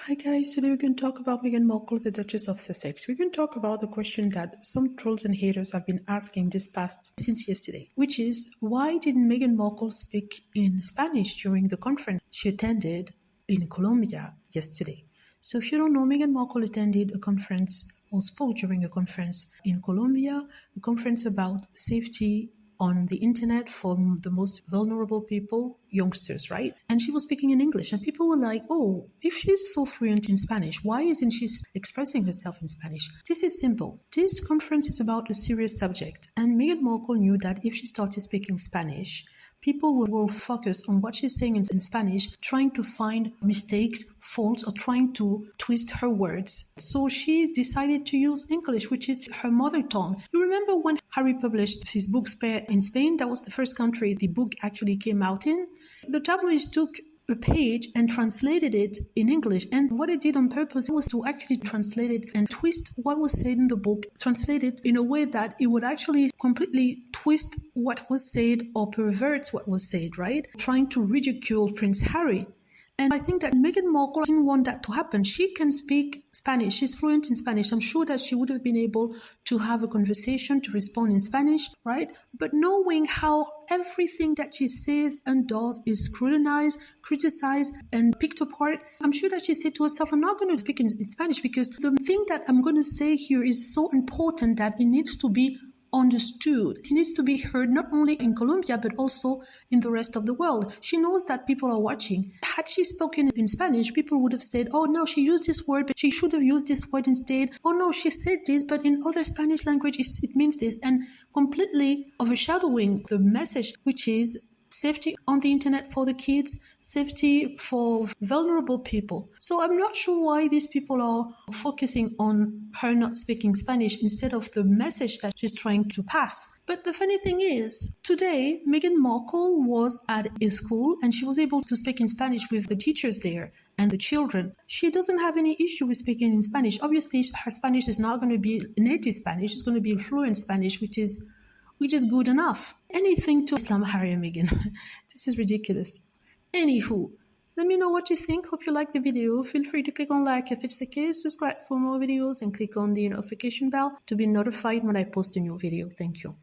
Hi guys, today we're going to talk about Meghan Markle, the Duchess of Sussex. We're going to talk about the question that some trolls and haters have been asking since yesterday, which is why didn't Meghan Markle speak in Spanish during the conference she attended in Colombia yesterday? So if you don't know, Meghan Markle attended a conference or spoke during a conference in Colombia, a conference about safety on the internet for the most vulnerable people, youngsters, right? And she was speaking in English, and people were like, oh, if she's so fluent in Spanish, why isn't she expressing herself in Spanish? This is simple. This conference is about a serious subject, and Meghan Markle knew that if she started speaking Spanish, people will focus on what she's saying in Spanish, trying to find mistakes, faults, or trying to twist her words. So she decided to use English, which is her mother tongue. You remember when Harry published his book in Spain? That was the first country the book actually came out in. The tabloids took a page and translated it in English. And what it did on purpose was to actually translate it and twist what was said in the book, translate it in a way that it would actually completely twist what was said or pervert what was said, right? Trying to ridicule Prince Harry. And I think that Meghan Markle didn't want that to happen. She can speak Spanish. She's fluent in Spanish. I'm sure that she would have been able to have a conversation, to respond in Spanish, right? But knowing how everything that she says and does is scrutinized, criticized, and picked apart, I'm sure that she said to herself, I'm not going to speak in Spanish because the thing that I'm going to say here is so important that it needs to be understood. It needs to be heard not only in Colombia but also in the rest of the world. She knows that people are watching. Had she spoken in Spanish, people would have said, oh no, she used this word but she should have used this word instead. Oh no, she said this but in other Spanish languages it means this, and completely overshadowing the message, which is safety on the internet for the kids, safety for vulnerable people. So I'm not sure why these people are focusing on her not speaking Spanish instead of the message that she's trying to pass. But the funny thing is, today Meghan Markle was at a school and she was able to speak in Spanish with the teachers there and the children. She doesn't have any issue with speaking in Spanish. Obviously, her Spanish is not going to be native Spanish. It's going to be fluent Spanish, which is good enough. Anything to Islam, Harry and Meghan. This is ridiculous. Anywho, let me know what you think. Hope you like the video. Feel free to click on like if it's the case, subscribe for more videos, and click on the notification bell to be notified when I post a new video. Thank you.